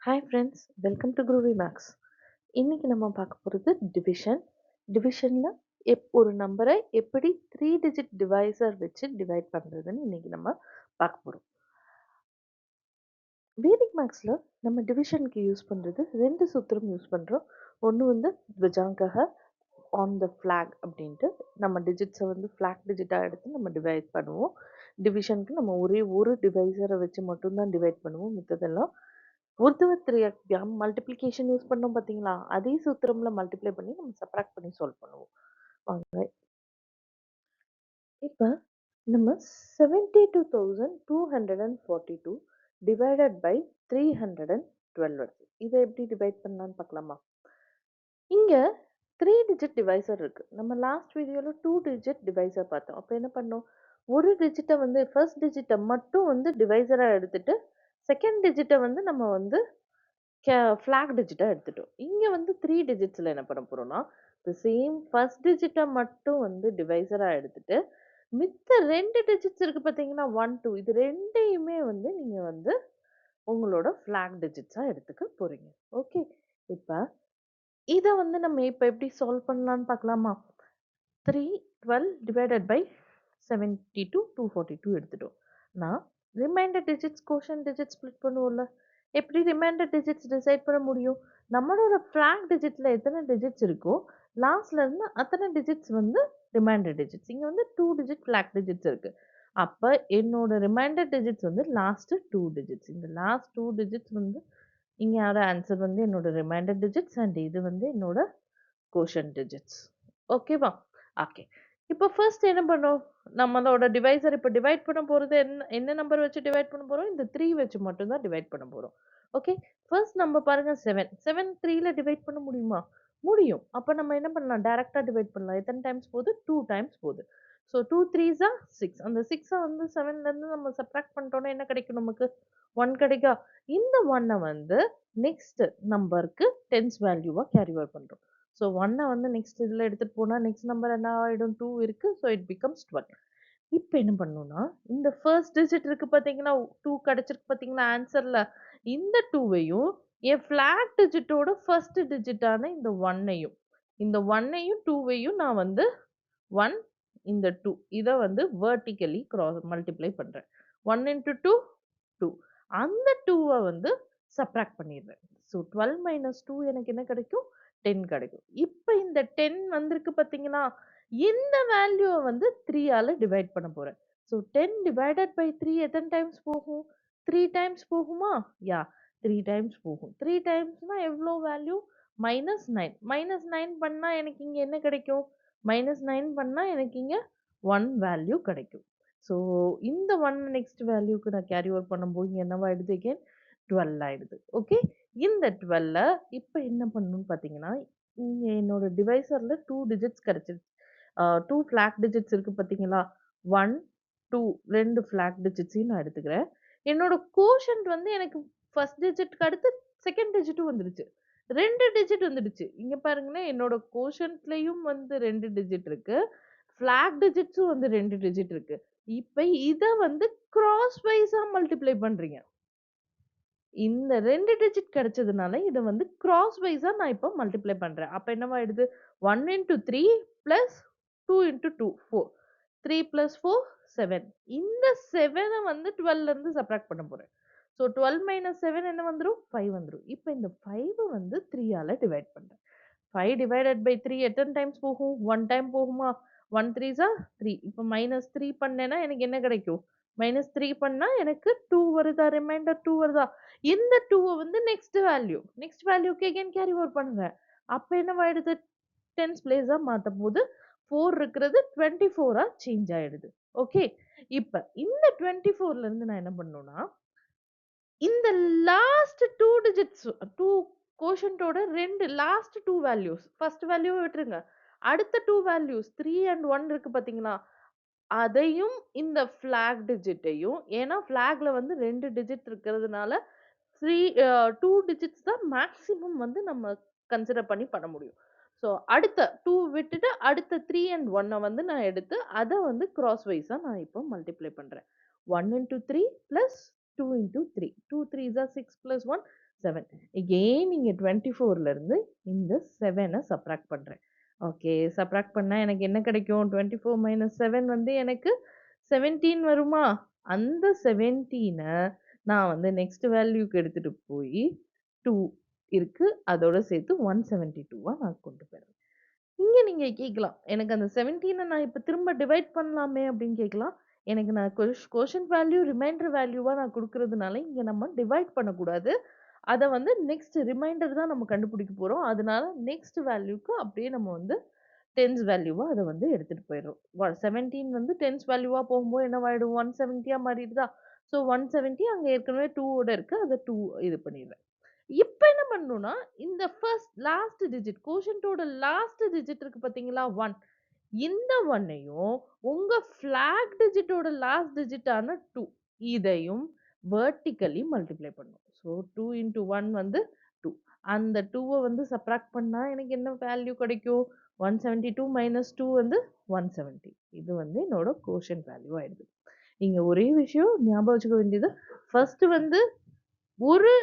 Hi friends, welcome to குருவி maths. இன்னைக்கு நம்ம பார்க்க போகிறது டிவிஷன். டிவிஷனில் ஒரு நம்பரை எப்படி 3 டிஜிட் டிவைசர் வச்சு டிவைட் பண்ணுறதுன்னு இன்னைக்கு நம்ம பார்க்க போகிறோம். வேதிக் மேக்ஸில் நம்ம டிவிஷனுக்கு யூஸ் பண்ணுறது 2 சூத்திரம் யூஸ் பண்ணுறோம். ஒன்று வந்து துவஜாங்கக ஆன் த ஃப்ளாக் அப்படின்ட்டு நம்ம டிஜிட்ஸை வந்து ஃப்ளாக் டிஜிட்டாக எடுத்து நம்ம டிவைட் பண்ணுவோம். டிவிஷனுக்கு நம்ம ஒரே ஒரு டிவைசரை வச்சு மட்டும்தான் டிவைட் பண்ணுவோம். மித்ததெல்லாம் ஊர்துவத்திரியம் மல்டிப்ளிகேஷன் யூஸ் பண்ணோம் பார்த்தீங்களா? அதே சூத்திரம்ல மல்டிப்ளை பண்ணி நம்ம சப்ராக்ட் பண்ணி சால்வ் பண்ணுவோம். வாங்க. இப்ப நம்ம 72,242 டிவைடட் பை 312 வருது. இதை எப்படி டிவைட் பண்ணலாம்னு பார்க்கலாமா? இங்க 3 டிஜிட் டிவைசர் இருக்கு. நம்ம லாஸ்ட் வீடியோல 2 டிஜிட் டிவைசர் பார்த்தோம். அப்ப என்ன பண்ணோம்? ஒரு டிஜிட்டை வந்து ஃபர்ஸ்ட் டிஜிட்டை மட்டும் வந்து டிவைசரா எடுத்துட்டு செகண்ட் டிஜிட்டை வந்து நம்ம வந்து ஃபிளாக் டிஜிட்டா எடுத்துட்டோம். இங்க வந்து 3 டிஜிட்ஸ்ல என்ன பண்ண போறோம்னா, சேம் ஃபர்ஸ்ட் டிஜிட்ட மட்டும் வந்து டிவைசரா எடுத்துட்டு, மித்த 2 டிஜிட்ஸ் இருக்கு பார்த்தீங்கன்னா, 1, 2 இது 2யுமே வந்து நீங்க வந்து உங்களோட ஃபிளாக் டிஜிட்ஸா எடுத்துக்க போறீங்க. ஓகே. இப்ப இத வந்து நம்ம இப்ப எப்படி சால்வ் பண்ணலாம்னு பார்க்கலாமா? 312 டிவைடட் பை 72 242 எடுத்துட்டோம். நான் ரிமைண்டர் டிஜிட்ஸ் கோஷன் டிஜிட்ஸ் ஸ்ப்ளிட் பண்ணுவோம்ல, எப்படி ரிமைண்டர் டிஜிட்ஸ் டிசைட் பண்ண முடியும்? நம்மளோட ஃபிளாக் டிஜிட்ல எத்தனை டிஜிட்ஸ் இருக்கோ லாஸ்ட்ல இருந்து அத்தனை டிஜிட்ஸ் வந்து ரிமைண்டர் டிஜிட்ஸ். இங்க வந்து 2 டிஜிட் ஃபிளாக் டிஜிட்ஸ் இருக்கு. அப்ப என்னோட ரிமைண்டர் டிஜிட்ஸ் வந்து லாஸ்ட் 2 டிஜிட்ஸ். இந்த லாஸ்ட் 2 டிஜிட்ஸ் வந்து இங்க ஆன்சர் வந்து என்னோட ரிமைண்டர் டிஜிட்ஸ் அண்ட் இது வந்து என்னோட கோஷன் டிஜிட்ஸ். ஓகேவா? ஓகே. இப்போ ஃபர்ஸ்ட் என்ன பண்ணோம்? நம்மளோட டிவைசர் இப்ப டிவைட் பண்ண போறது என்ன என்ன நம்பர் வச்சு டிவைட் பண்ண போறோம்? இந்த 3 வச்சு மட்டும் தான் டிவைட் பண்ண போறோம். ஓகே. ஃபர்ஸ்ட் நம்ம பாருங்க 7. 7 3ல டிவைட் பண்ண முடியுமா? முடியும். அப்ப நம்ம என்ன பண்ணலாம்? டைரக்ட்டா டிவைட் பண்ணலாம். எத்தன டைம்ஸ் போகுது? 2 டைம்ஸ் போகுது. So 2 3s are 6. அந்த 6 வந்து 7ல இருந்து நம்ம சப்ட்ராக்ட் பண்ணிட்டோம்னா என்ன கிடைக்கும் நமக்கு? 1 கிடைக்கா? இந்த 1 வந்து நெக்ஸ்ட் நம்பருக்கு 10s வேல்யூவா கேரி ஓவர் பண்றோம். ஸோ 1 வந்து நெக்ஸ்ட் இதில் எடுத்துட்டு போனா நெக்ஸ்ட் நம்பர் என்ன ஆயிடும்? 2 இருக்கு. So it becomes 12. இப்போ என்ன பண்ணணும்னா இந்த ஃபர்ஸ்ட் டிஜிட் இருக்கு பார்த்தீங்கன்னா 2 கிடைச்சிருக்கு பார்த்தீங்களா ஆன்சர்ல இந்த 2வையும் என் ஃபிளாக் டிஜிட்டோட ஃபர்ஸ்ட் டிஜிட்டான இந்த 1ஐயும் இந்த 1ஐயும் 2வையும் நான் வந்து 1 இந்த 2 இதை வந்து வெர்டிக்கலி கிராஸ் மல்டிப்ளை பண்றேன். 1 இன்ட்டு 2 2 அந்த 2வை வந்து சப்ராக்ட் பண்ணிடுறேன். ஸோ 12 மைனஸ் 2 எனக்கு என்ன கிடைக்கும்? 10 கிடைக்கும். இப்போ இந்த 10 வந்திருக்கு பார்த்தீங்களா? இந்த வேல்யூவை வந்து 3ஆல டிவைட் பண்ண போறேன். ஸோ 10 டிவைடட் பை 3 எத்தனை டைம்ஸ் போகும்? 3 டைம்ஸ் போகுமா? யா 3 டைம்ஸ் போகும். 3 டைம்ஸ்னா எவ்வளோ வேல்யூ? -9. -9 பண்ணா எனக்கு இங்க என்ன கிடைக்கும்? -9 பண்ணா எனக்கு இங்க 1 வேல்யூ கிடைக்கும். ஸோ இந்த 1 நெக்ஸ்ட் வேல்யூக்கு நான் கேரி ஓவர் பண்ணும்போது இங்க என்னவாயிடுது அகைன் 12 ஆயிடுது. ஓகே. இந்த 12 இப்ப என்ன பண்ணணும்னு பார்த்தீங்கன்னா, இங்க என்னோட டிவைசர்ல 2 டிஜிட்ஸ் கிடைச்சிருச்சு. 2 ஃபிளாக் டிஜிட்ஸ் இருக்கு பார்த்தீங்களா? 1, 2 2 ஃபிளாக் டிஜிட்ஸையும் நான் எடுத்துக்கிறேன். என்னோட கோஷன்ட் வந்து எனக்கு ஃபர்ஸ்ட் டிஜிட்க்கு அடுத்து செகண்ட் டிஜிட்டும் வந்துடுச்சு. 2 டிஜிட் வந்துடுச்சு. இங்க பாருங்களேன் என்னோட கோஷன்ட்லயும் வந்து 2 டிஜிட் இருக்கு. ஃபிளாக் டிஜிட்ஸும் வந்து 2 டிஜிட் இருக்கு. இப்ப இத வந்து கிராஸ் வைஸா மல்டிப்ளை பண்றீங்க. இந்த 2 டிஜிட் கிடைச்சதுனால இத வந்து கிராஸ் வைஸா நான் இப்ப மல்டிப்ளை பண்றேன். அப்ப என்னவாயிடுது? 1 இன்டு 3 பிளஸ் 2 இன்டு 2 4. 3 பிளஸ் 4 7. இந்த 7 வந்து 12ல இருந்து சப்ட்ராக்ட் பண்ண போறேன். ஸோ 12 மைனஸ் 7 என்ன வந்துரும்? 5 வந்துரும். இப்ப இந்த 5 வந்து 3ஆல டிவைட் பண்றேன். 5 டிவைடட் பை 3 எத்தன டைம்ஸ் போகும்? 1 டைம் போகுமா? 1 3s ஆர் 3. இப்ப -3 பண்ணேன்னா எனக்கு என்ன கிடைக்கும்? -3 பண்ணா எனக்கு 2 வருதா? ரிமைண்டர் 2 வருதா? இந்த 2வ வந்து நெக்ஸ்ட் வேல்யூக்கு அகைன் கேரி ஓவர் பண்ணுவேன். அப்ப என்னவாயிடுது? 10s பிளேஸா மாத்தும்போது 4 இருக்கிறது 24ஆ சேஞ்ச் ஆயிடுது. ஓகே. இப்ப இந்த 24ல இருந்து நான் என்ன பண்ணணும்னா, இந்த லாஸ்ட் 2 டிஜிட்ஸ் 2 கோஷன்ட்டோட 2 லாஸ்ட் 2 வேல்யூஸ் ஃபர்ஸ்ட் வேல்யூவ விட்டுருங்க. அடுத்த 2 வேல்யூஸ் 3 அண்ட் 1 இருக்கு பார்த்தீங்களா? அதையும் இந்த ஃபிளாக் டிஜிட்டையும் ஏன்னா ஃபிளாக்ல வந்து 2 டிஜிட் இருக்கிறதுனால 3 2 டிஜிட்ஸ் தான் மேக்ஸிமம் வந்து நம்ம கன்சிடர் பண்ணி பண்ண முடியும். ஸோ அடுத்த 2 விட்டுட்டு அடுத்த 3 அண்ட் 1 வந்து நான் எடுத்து அத வந்து கிராஸ் வைஸா நான் இப்போ மல்டிப்ளை பண்றேன். 1 into 3 plus 2 into 3. 2 3s are 6 plus 1, 7. Again, இங்க 24ல இருந்து இந்த 7 சப்ராக்ட் பண்றேன். ஓகே, சப்ராக்ட் பண்ணா எனக்கு என்ன கிடைக்கும்? 24 minus 7 வந்து எனக்கு 17 வருமா? அந்த 17 நான் வந்து நெக்ஸ்ட் வேல்யூக்கு எடுத்துட்டு போய் 2 இருக்கு. அதோட சேர்த்து 172 நான் கொண்டு போறேன். இங்க நீங்க கேட்கலாம். எனக்கு அந்த 17 நான் இப்ப திரும்ப டிவைட் பண்ணலாமே அப்படின்னு கேட்கலாம். எனக்கு நான் கோஷன்ட் வேல்யூ, ரிமைண்டர் வேல்யூவா நான் குடுக்குறதுனால, இங்க நம்ம டிவைட் பண்ணக்கூடாது. அத வந்து நெக்ஸ்ட் ரிமைண்டர் தான் நம்ம கண்டுபிடிக்க போறோம். அதனால நெக்ஸ்ட் வேல்யூக்கு அப்படியே நம்ம வந்து 10ஸ் வேல்யூவா அத வந்து எடுத்துட்டு போயிடுறோம். 17 வந்து 10ஸ் வேல்யூவா போகும்போது என்னவாயிடும்? 170யா மாறிடுதா? ஸோ 170 அங்க ஏற்கனவே 2 ஓட இருக்கு. அத 2 இது பண்ணிடுறேன். இப்ப என்ன பண்ணணும்னா, இந்த லாஸ்ட் டிஜிட் கோஷன்ட்டோட லாஸ்ட் டிஜிட் இருக்கு பார்த்தீங்களா? 1. இந்த 1யும் உங்க ஃபிளாக் டிஜிட்டோட லாஸ்ட் டிஜிட்டான 2 இதையும் வெர்டிகல்லி மல்டிப்ளை பண்ணணும். ஸோ 2 இன்டு 1 வந்து 2. அந்த 2வ வந்து சப்ட்ராக்ட் பண்ணா எனக்கு என்ன வேல்யூ கிடைக்கும்? 172 மைனஸ் 2 வந்து 170. இது வந்து என்னோட கோஷன்ட் வேல்யூ ஆயிடுது. இங்க ஒரே விஷயம் ஞாபகம் வச்சுக்க வேண்டியது, ஃபர்ஸ்ட் வந்து ஒரு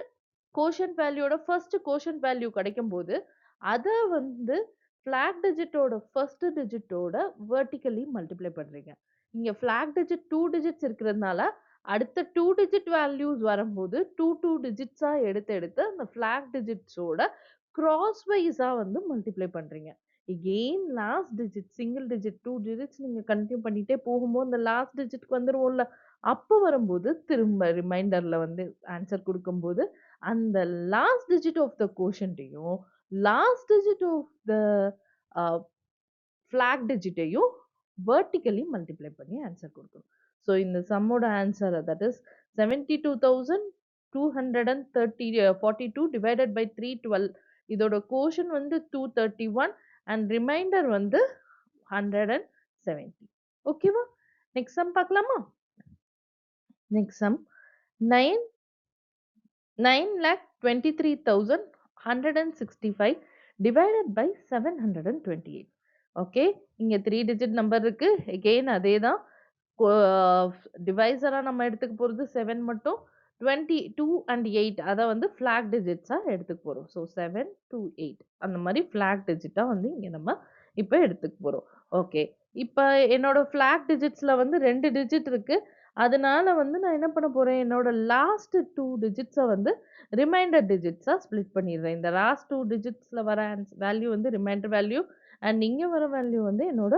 கோஷன்ட் வேல்யூவோட ஃபர்ஸ்ட் கோஷன்ட் வேல்யூ கிடைக்கும்போது, அத வந்து ஃபிளாக் டிஜிட்டோட ஃபர்ஸ்ட் டிஜிட்டோட வெர்டிகல்லி மல்டிப்ளை பண்றீங்க. இங்க ஃபிளாக் டிஜிட் 2 டிஜிட்ஸ் இருக்கிறதுனால, அடுத்த 2 டிஜிட் வேல்யூஸ் வரும்போது 2, 2 டிஜிட்ஸா எடுத்து எடுத்து அந்த ஃபிளாக் டிஜிட்ஸோட கிராஸ் வைஸா வந்து மல்டிப்ளை பண்றீங்க. Again last digit single digit 2 digits நீங்க கன்டின்யூ பண்ணிட்டே போகும்போது, அந்த லாஸ்ட் டிஜிட்க்கு வந்துருவோம்ல. அப்ப வரும்போது திரும்ப ரிமைண்டர்ல வந்து ஆன்ஸர் குடுக்கும்போது அந்த லாஸ்ட் டிஜிட் ஆஃப் த கோஷன்ட்டையும், last digit of the a flag டிஜிட்டையும் வெர்டிகல்லி மல்டிப்ளை பண்ணி ஆன்ஸர் குடுக்கணும். ஸோ இந்த சம்மோட answer that is 72,242 divided by 312. இதோட கோஷன் வந்து 231 அண்ட் ரிமைண்டர் வந்து 170. ஓகேவா? நெக்ஸ்ட் சம் பார்க்கலாமா? Next sum 9 9,23,165 divided by 728. Okay, இங்க 3 டிஜிட் நம்பர் இருக்கு. அகெயின் அதேதான். டிவைசரா நம்ம எடுத்துக்க போறது 7 மட்டும். 22 அண்ட் 8 அத வந்து ஃபிளாக் டிஜிட்ஸா எடுத்துக்க போறோம். ஸோ 7 to 8 அந்த மாரி ஃபிளாக் டிஜிட்டா வந்து இங்க நம்ம இப்ப எடுத்துக்க போறோம். ஓகே. இப்ப என்னோட ஃபிளாக் டிஜிட்ஸ்ல வந்து 2 டிஜிட் இருக்கு. அதனால வந்து நான் என்ன பண்ண போறேன்? என்னோட லாஸ்ட் 2 டிஜிட்ஸ வந்து ரிமைண்டர் டிஜிட்ஸா ஸ்ப்ளிட் பண்ணிடுறேன். இந்த லாஸ்ட் 2 டிஜிட்ஸ்ல வர வேல்யூ வந்து ரிமைண்டர் வேல்யூ அண்ட் இங்க வர வேல்யூ வந்து என்னோட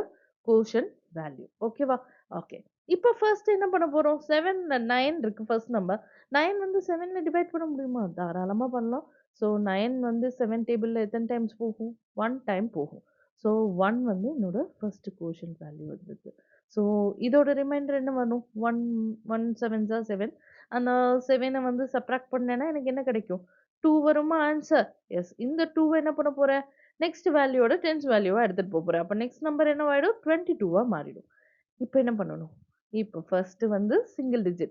கோஷன்ட் வேல்யூ. ஓகேவா? ஓகே. இப்ப ஃபர்ஸ்ட் என்ன பண்ண போறோம்? 7ல 9 இருக்கு ஃபர்ஸ்ட் நம்பர். 9 வந்து 7ல டிவைட் பண்ண முடியுமா? தாராளமா பண்ணலாம். ஸோ 9 வந்து 7 டேபிள்ல எத்தன டைம்ஸ் போகும்? 1 டைம் போகும். ஸோ 1 வந்து என்னோட ஃபர்ஸ்ட் கோஷன்ட் வேல்யூ வந்திருக்கு. ஸோ இதோட ரிமைண்டர் என்ன வரும்? 1 1 7s are 7. அந்த 7 வந்து சப்ட்ராக்ட் பண்ணேன்னா எனக்கு என்ன கிடைக்கும்? 2 வருமா ஆன்ஸர்? எஸ். இந்த 2வ என்ன பண்ண போறேன்? நெக்ஸ்ட் வேல்யூவோட 10th வேல்யூவா எடுத்துட்டு போறேன். அப்ப நெக்ஸ்ட் நம்பர் என்னவாயிடும்? 22வா மாறிடும். இப்ப என்ன பண்ணணும்? இப்ப ஃபர்ஸ்ட் வந்து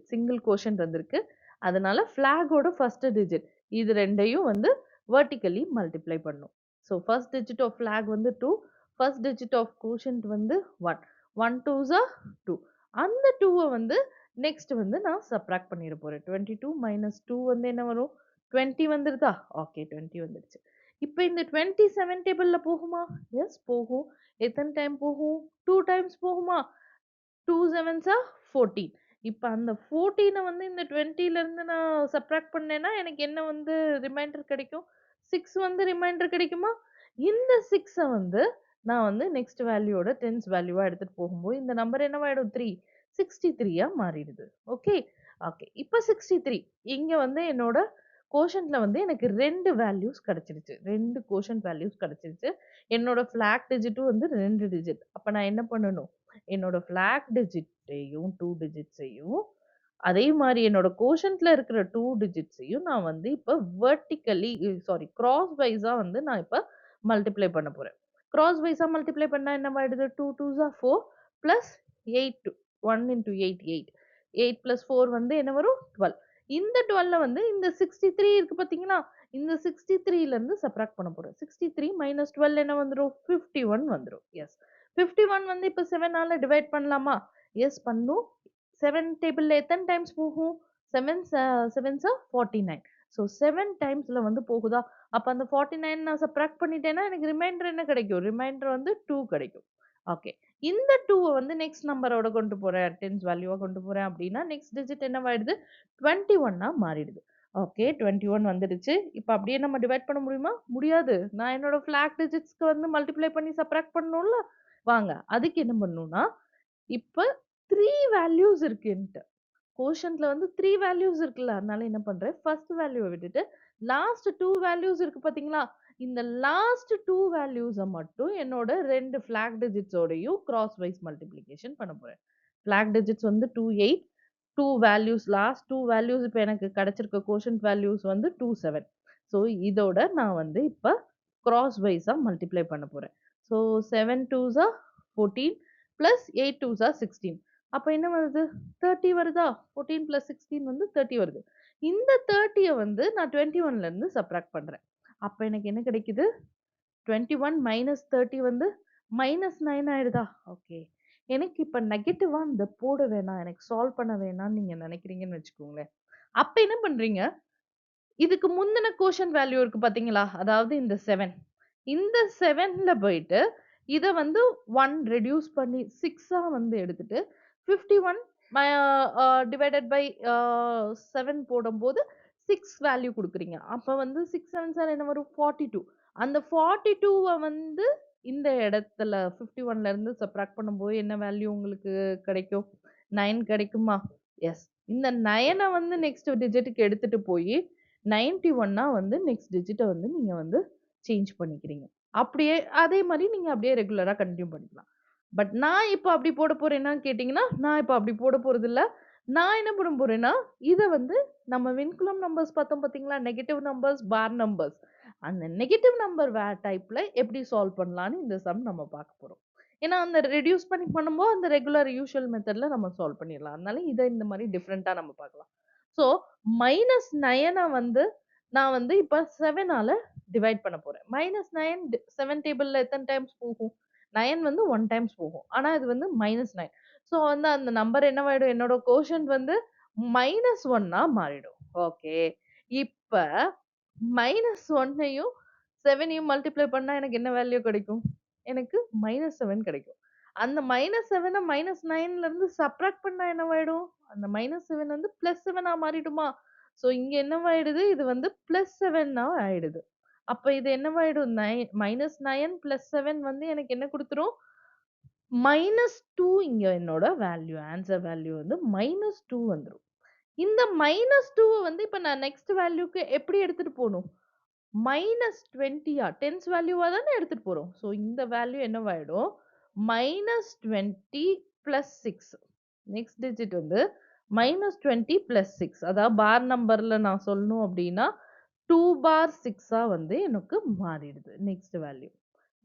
சிங்கிள் கோஷன்ட் வந்திருக்கு. அதனால ஃபிளாகோட ஃபர்ஸ்ட் டிஜிட் இது 2யும் வந்து வெர்டிகல்லி மல்டிப்ளை பண்ணும். So first digit of flag வந்து 2, ஃபர்ஸ்ட் டிஜிட் ஆஃப் கோஷன்ட் வந்து 1. 1 2s are 2. அந்த 2வ வந்து நெக்ஸ்ட் வந்து நான் சப்ட்ராக்ட் பண்ணிட போறேன். 22 மைனஸ் 2 வந்து என்ன வரும்? 20 வந்துருதா? ஓகே 20 வந்துருச்சு. இப்ப இந்த 27 டேபிள்ல போகுமா? எஸ் போகும். எத்தன டைம் போகும்? 2 டைம்ஸ் போகுமா? 2 7s are 14. இப்ப அந்த 14 வந்து இந்த 20ல இருந்து நான் சப்ட்ராக்ட் பண்ணேன்னா, எனக்கு என்ன வந்து ரிமைண்டர் கிடைக்கும்? 6 வந்து ரிமைண்டர் கிடைக்குமா? இந்த 6 வந்து நான் வந்து நெக்ஸ்ட் வேல்யூவோட 10th வேல்யூவா எடுத்துட்டு போகும்போது, இந்த நம்பர் என்னவாயிடும்? 3 63யா மாறிடுது. ஓகே. ஓகே. இப்ப 63 இங்க வந்து என்னோட கோஷன்ட்ல வந்து எனக்கு 2 வேல்யூஸ் கிடைச்சிருச்சு. 2 கோஷன்ட் வேல்யூஸ் கிடைச்சிருச்சு. என்னோட ஃபிளாக் டிஜிட்டும் வந்து 2 டிஜிட். அப்ப நான் என்ன பண்ணணும்? என்னோட ஃபிளாக் டிஜிட்டையும் 2 டிஜிட்ஸையும் அதே மாரி என்னோட கோஷன்ட்ல இருக்கிற 2 டிஜிட்ஸையும் நான் வந்து இப்ப வெர்டிகல்லி கிராஸ் வைஸா வந்து நான் இப்ப மல்டிப்ளை பண்ண போறேன். கிராஸ் வைஸா மல்டிப்ளை பண்ணா என்னவாயிடுது? 2 2s are 4 plus 8 1 into 8 8. 8 plus 4 வந்து என்ன வரும்? 12. இந்த 12ல வந்து இந்த 63 இருக்கு பார்த்தீங்களா? இந்த 63ல இருந்து சப்ட்ராக்ட் பண்ண போறேன். 63 மைனஸ் 12 என்ன வந்துரும்? 51 வந்துரும். எஸ். 51 வந்து இப்ப 7ஆல டிவைட் பண்ணலாமா? எஸ் பண்ணும். 7 டேபிள்ல எத்தன டைம்ஸ் போகும்? 7 ஆர் 49. ஸோ 7 டைம்ஸ்ல வந்து போகுதா? அப்ப அந்த 49 நான் சப்ட்ராக்ட் பண்ணிட்டேன்னா, எனக்கு ரிமைண்டர் என்ன கிடைக்கும்? ரிமைண்டர் வந்து 2 கிடைக்கும். ஓகே. இந்த 2வ வந்து நெக்ஸ்ட் நம்பரோட கொண்டு போறேன். 10ஸ் வேல்யூவா கொண்டு போறேன் அப்டின்னா, நெக்ஸ்ட் டிஜிட் என்னவாயிடுது? 21ஆ மாறிடுது. ஓகே. 21 வந்துடுச்சு. இப்ப அப்படியே நம்ம டிவைட் பண்ண முடியுமா? முடியாது. நான் என்னோட ஃபிளாக் டிஜிட்ஸ்க்கு வந்து மல்டிப்ளை பண்ணி சப்ட்ராக்ட் பண்ணணும்ல. வாங்க. அதுக்கு என்ன பண்ணணும்னா, இப்ப 3 வேல்யூஸ் இருக்கு என்ட்ட. கோஷன்ட்ல வந்து 3 வேல்யூஸ் இருக்குல்ல. அதனால என்ன பண்றேன், ஃபர்ஸ்ட் வேல்யூவ விட்டுட்டு, லாஸ்ட் 2 வேல்யூஸ் இருக்கு பார்த்தீங்களா? இந்த லாஸ்ட் 2 வேல்யூஸ மட்டும் என்னோட 2 ஃபிளாக் டிஜிட்ஸோடயும் கிராஸ் வைஸ் மல்டிப்ளிகேஷன் பண்ண போறேன். ஃபிளாக் டிஜிட்ஸ் வந்து 28, 2 வேல்யூஸ் லாஸ்ட் 2 வேல்யூஸ் இப்ப எனக்கு கிடைச்சிருக்க கோஷன்ட் வேல்யூஸ் வந்து 27. ஸோ இதோட நான் வந்து இப்ப கிராஸ் வைஸா மல்டிப்ளை பண்ண போறேன். So 7 2s are 14 plus 8 2s are 16. அப்ப என்ன வருது? 30 வருதா? 14 பிளஸ் 16 வந்து 30 வருது. இந்த 30ய வந்து நான் 21ல இருந்து சப்ட்ராக்ட் பண்றேன். அப்ப எனக்கு என்ன கிடைக்குது? 21 மைனஸ் 30 வந்து -9 ஆயிடுதா? ஓகே. எனக்கு இப்ப நெகட்டிவா இந்த போட வேணாம். எனக்கு சால்வ் பண்ண வேணாம்னு நீங்க நினைக்கிறீங்கன்னு வச்சுக்கோங்களேன். அப்ப என்ன பண்றீங்க? இதுக்கு முந்தின கோஷன்ட் வேல்யூ இருக்கு பார்த்தீங்களா? அதாவது இந்த 7. இந்த 7ல போயிட்டு, இத வந்து 1 ரெட்யூஸ் பண்ணி 6ஆ வந்து எடுத்துட்டு, 51 ம அ டிவைடட் பை 7 போடும்போது 6 வேல்யூ குடுக்குறீங்க. அப்ப வந்து 6 7 சார் என்ன வரும்? 42. அந்த 42வ வந்து இந்த இடத்துல 51ல இருந்து சப்ட்ராக்ட் பண்ணும்போது என்ன வேல்யூ உங்களுக்கு கிடைக்கும்? 9 கிடைக்குமா? எஸ். இந்த 9அ வந்து நெக்ஸ்ட் டிஜிட்க்கு எடுத்துட்டு போயி 91ஆ வந்து நெக்ஸ்ட் டிஜிட்ட வந்து நீங்க வந்து சேஞ்ச் பண்ணிக்கிறீங்க. அப்படியே அதே மாரி நீங்க அப்படியே ரெகுலரா கன்டின்யூ பண்ணிக்கலாம். பட் நான் இப்ப அப்படி போட போறேன்னான்னு கேட்டீங்கன்னா, நான் இப்ப அப்படி போட போறதில்ல. நான் என்ன பண்ண போறேன்னா, இத வந்து நம்ம வின்குலம் நம்பர்ஸ் பார்த்தோம் பார்த்தீங்களா? நெகட்டிவ் நம்பர்ஸ், பார் நம்பர்ஸ். அந்த நெகட்டிவ் நம்பர் டைப்ல எப்படி சால்வ் பண்ணலான்னு இந்த சம் நம்ம பார்க்க போறோம். ஏன்னா, அந்த ரெட்யூஸ் பண்ணி பண்ணும்போது அந்த ரெகுலர் யூசுவல் மெத்தட்ல நம்ம சால்வ் பண்ணிடலாம். அதனால இத இந்த மாரி டிஃபரெண்ட்டா நம்ம பார்க்கலாம். ஸோ -9 வந்து நான் வந்து இப்ப 7ஆல டிவைட் பண்ண போறேன். -9 7 டேபிள்ல எத்தன டைம்ஸ் போகும்? 9 வந்து 1 டைம்ஸ் போகும். ஆனா இது வந்து -9. ஸோ வந்து அந்த நம்பர் என்னவாயிடும்? என்னோட கோஷன்ட் வந்து -1ஆ மாறிடும். ஓகே. இப்ப -1யும் 7யும் மல்டிப்ளை பண்ணா எனக்கு என்ன வேல்யூ கிடைக்கும்? எனக்கு -7 கிடைக்கும். அந்த -7அ -9ல இருந்து சப்ட்ராக்ட் பண்ணா என்னவாயிடும்? அந்த -7 வந்து +7ஆ மாறிடுமா? ஸோ இங்க என்னவாயிடுது? இது வந்து +7ஆ ஆயிடுது. அப்ப இது என்னவாயிடும்? -9 +7 வந்து எனக்கு என்ன குடுத்துரும்? -2 இங்க என்னோட வேல்யூ. ஆன்ஸர் வேல்யூ வந்து -2 வந்துரும். இந்த -2வ வந்து இப்ப நான் நெக்ஸ்ட் வேல்யூக்கு எப்படி எடுத்துட்டு போணும்? -20யா 10ஸ் வேல்யூவா தானே எடுத்துட்டு போறோம். ஸோ இந்த வேல்யூ என்னவாயிடும்? -20 பிளஸ் 6. நெக்ஸ்ட் டிஜிட் வந்து -20 பிளஸ் 6. அதாவது பார் நம்பர்ல நான் சொல்லணும் அப்டின்னா, 2 பார் 6ஆ வந்து எனக்கு மாறிடுது. Next value.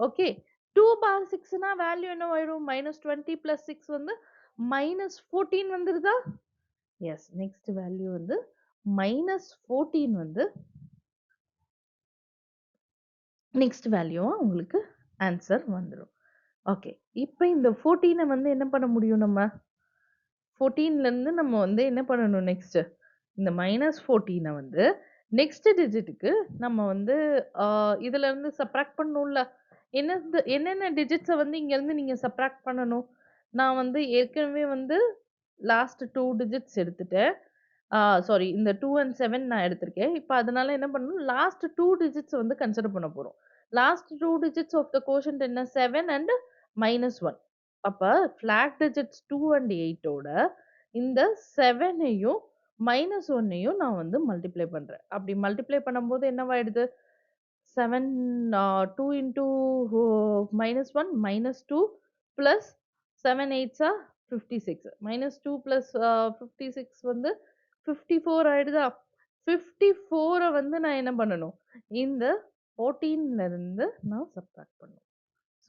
ஓகே. 2 பார் 6னா வேல்யூ என்னவாயிடும்? -20 பிளஸ் 6 வந்து -14 வந்துருதா? எஸ். நெக்ஸ்ட் வேல்யூ வந்து -14 வந்து நெக்ஸ்ட் வேல்யூவா உங்களுக்கு ஆன்ஸர் வந்துரும். ஓகே. இப்ப இந்த 14 வந்து என்ன பண்ண முடியும் நம்ம? 14லருந்து நம்ம வந்து என்ன பண்ணணும் நெக்ஸ்ட்டு? இந்த -14 வந்து நெக்ஸ்ட் டிஜிட்க்கு நம்ம வந்து அ இதுலருந்து சப்ட்ராக்ட் பண்ணணும்ல. என்னென்ன டிஜிட்ஸ வந்து இங்கருந்து நீங்க சப்ட்ராக்ட் பண்ணணும்? நான் வந்து ஏற்கனவே வந்து லாஸ்ட் 2 டிஜிட்ஸ் எடுத்துட்டேன். ஆ சாரி இந்த 2 அண்ட் 7 நான் எடுத்திருக்கேன். இப்ப அதனால என்ன பண்ணணும், லாஸ்ட் 2 டிஜிட்ஸ் வந்து கன்சிடர் பண்ண போறோம். Last 2 digits of the quotient என்ன? 7 அண்ட் -1. அப்ப ஃபிளாக் டிஜிட்ஸ் 2 அண்ட் 8 ஓட இந்த 7யும் -1யும் நான் வந்து மல்டிப்ளை பண்றேன். அப்படி மல்டிப்ளை பண்ணும்போது என்னவாயிடுது? 7 2 into -1 -2 plus 7 8s are 56. -2 plus 56 வந்து 54 ஆயிடுதா? 54 வந்து நான் என்ன பண்ணணும்? இந்த 14ல இருந்து நான் சப்ட்ராக்ட் பண்ணணும்.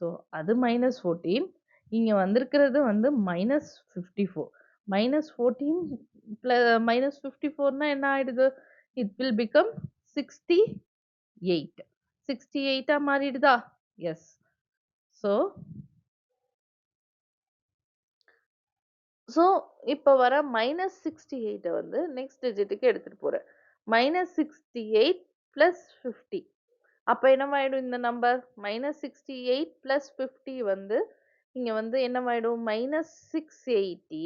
ஸோ அது -14. இங்க வந்திருக்கிறது வந்து -54. -14 பிள -54ன்னா என்ன ஆயிடுது? It will become 68. 68ஆ மாறிடுதா? எஸ். ஸோ ஸோ இப்போ வர -68 வந்து நெக்ஸ்ட் டிஜிட்டுக்கு எடுத்துட்டு போறேன். -68 + 50. அப்ப என்னவாயிடும் இந்த நம்பர்? -68 + 50 வந்து இங்க வந்து என்னவாயிடும்? -680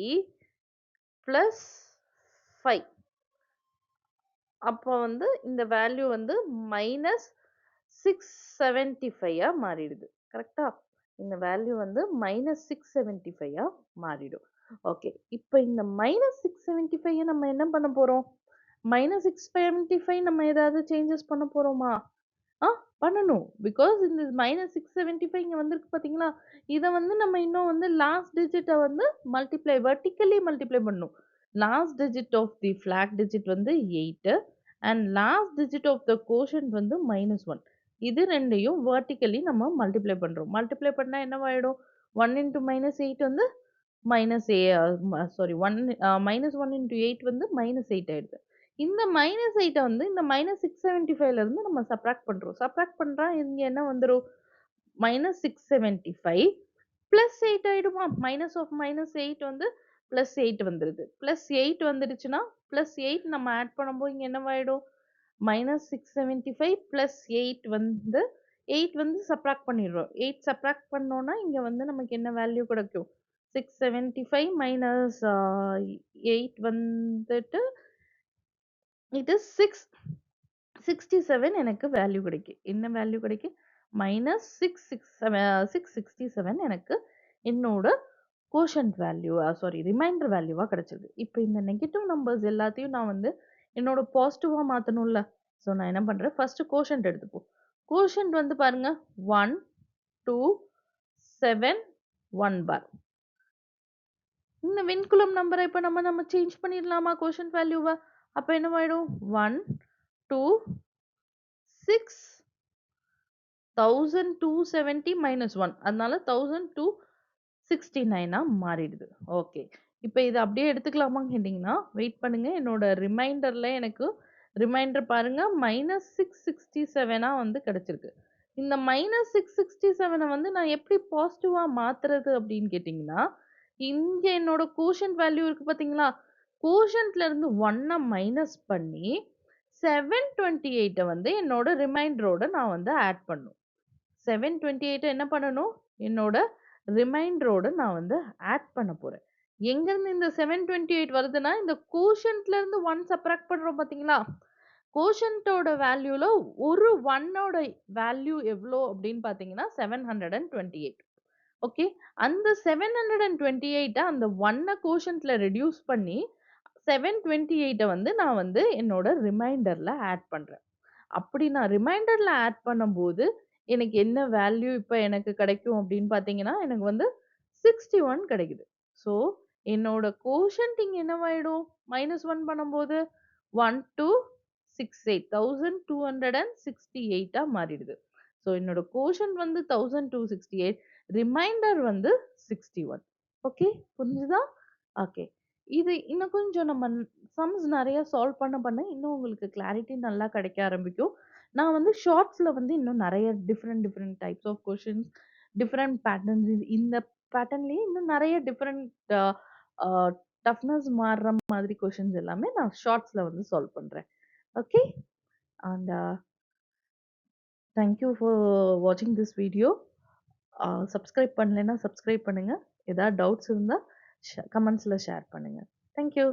+ 5. அப்போ வந்து இந்த வேல்யூ வந்து -675 மாறிடுது. கரெக்ட்டா? இந்த வேல்யூ வந்து -675 மாறிடும். ஓகே. இப்ப இந்த -675 நம்ம என்ன பண்ண போறோம்? -675 நம்ம ஏதாவது சேஞ்சஸ் பண்ண போறோமா? ஆ பண்ணணும். பிகாஸ் இந்த -675 இங்க வந்திருக்கு பார்த்தீங்களா? இத வந்து நம்ம இன்னும் வந்து லாஸ்ட் டிஜிட்ட வந்து வெர்டிகல்லி மல்டிப்ளை பண்ணணும். Last digit of the flag digit வந்து 8 and last digit of the quotient வந்து -1. இது 2யும் வெர்டிகல்லி நம்ம மல்டிப்ளை பண்றோம். மல்டிப்ளை பண்ணா என்னவாயிடும்? 1 இன்டு -8 வந்து மைனஸ் ஏ சாரி 1 -1 இன்டு 8 வந்து -8 ஆயிடுது. இந்த -8 வந்து இந்த -675ல இருந்து நம்ம சப்ட்ராக்ட் பண்றோம். சப்ட்ராக்ட் பண்றா இங்க என்ன வந்துரும்? -675 +8 ஆயிடுமா? -8 வந்து +8 வந்துருது. +8 வந்துடுச்சுன்னா, +8 நம்ம ஆட் பண்ணும்போது இங்க என்னவாயிடும்? -675 +8 வந்து 8 வந்து சப்ட்ராக்ட் பண்ணிடுறோம். 8 சப்ட்ராக்ட் பண்ணோம்னா, இங்க வந்து நமக்கு என்ன வேல்யூ கிடைக்கும்? 675 மைனஸ் 8 வந்துட்டு இது 667 எனக்கு வேல்யூ கிடைக்கும். என்ன வேல்யூ கிடைக்கும்? -667 எனக்கு என்னோட கோஷன்ட் வேல்யூ சாரி ரிமைண்டர் வேல்யூவா கிடைச்சது. இப்ப இந்த நெகட்டிவ் நம்பர்ஸ் எல்லாத்தையும் நான் வந்து என்னோட பாசிட்டிவா மாத்தணும்ல. ஸோ நான் என்ன பண்றேன்? ஃபர்ஸ்ட் கோஷன்ட் எடுத்துப்போம். கோஷன்ட் வந்து பாருங்க 1, 2, 7, 1 பார். இந்த விண்குலம் நம்பரை இப்ப நம்ம சேஞ்ச் பண்ணிடலாமா கோஷன்ட் வேல்யூவ? அப்ப என்னவாயிடும்? 1, 2, 6, 1270 மைனஸ் 1. அதனால 1269 மாறிடுது. ஓகே. இப்ப இத அப்படியே எடுத்துக்கலாமான்னு கேட்டீங்கன்னா, வெயிட் பண்ணுங்க. என்னோட ரிமைண்டர்ல எனக்கு ரிமைண்டர் பாருங்க -667 வந்து கிடைச்சிருக்கு. இந்த -667 வந்து நான் எப்படி பாசிட்டிவா மாத்துறது அப்படின்னு கேட்டீங்கன்னா, இங்க என்னோட கோஷன்ட் வேல்யூ இருக்கு பார்த்தீங்களா? கோஷன்ட்ல இருந்து 1 மைனஸ் பண்ணி 728 வந்து என்னோட ரிமைண்டரோட நான் வந்து ஆட் பண்ணணும். 728 என்ன பண்ணணும்? என்னோட ரிமைண்டரோட நான் வந்து ஆட் பண்ண போறேன். எங்கருந்து இந்த 728 வருதுன்னா, இந்த கோஷன்ட்ல இருந்து 1 சப்ட்ராக்ட் பண்றோம் பார்த்தீங்களா? கோஷன்ட்டோட வேல்யூல ஒரு 1ஓட வேல்யூ எவ்ளோ அப்படின்னு பார்த்தீங்கன்னா, 728. ஓகே. அந்த 728 அந்த 1 கோஷன்ட்ல ரெட்யூஸ் பண்ணி 728 வந்து நான் வந்து என்னோட ரிமைண்டர்ல ஆட் பண்றேன். அப்படி நான் ரிமைண்டர்ல ஆட் பண்ணும்போது, எனக்கு என்ன வேல்யூ இப்ப எனக்கு கிடைக்கும் அப்படின்னு பார்த்தீங்கன்னா, எனக்கு வந்து 61 கிடைக்குது. ஸோ, என்னோட கோஷன்ட் இங்க என்னவாயிடும்? -1 பண்ணும்போது 1268 1268 மாறிடுது. ஸோ, என்னோட கோஷன்ட் வந்து 1268 ரிமைண்டர் வந்து 61. ஓகே. புரிஞ்சுதா? ஓகே. இது இன்னும் கொஞ்சம் நம்ம சம்ஸ் நெறைய சால்வ் பண்ண இன்னும் உங்களுக்கு கிளாரிட்டி நல்லா கிடைக்க ஆரம்பிக்கும். நான் வந்து ஷார்ட்ஸ்ல வந்து இன்னும் நெறைய different different types of questions, different patterns இந்த பேட்டர்ன்லயே இன்னும் நெறைய டிஃபரெண்ட் அ அ டஃப்னஸ் மாறுற மாதிரி கொஸ்டின்ஸ் எல்லாமே நான் ஷார்ட்ஸ்ல வந்து சால்வ் பண்றேன். Okay. And thank you for வாட்சிங் திஸ் வீடியோ. சப்ஸ்கிரைப் பண்ணலைன்னா சப்ஸ்கிரைப் பண்ணுங்க. ஏதாவது டவுட்ஸ் இருந்தா கமெண்ட்ஸ்ல ஷேர் பண்ணுங்க. Thank you.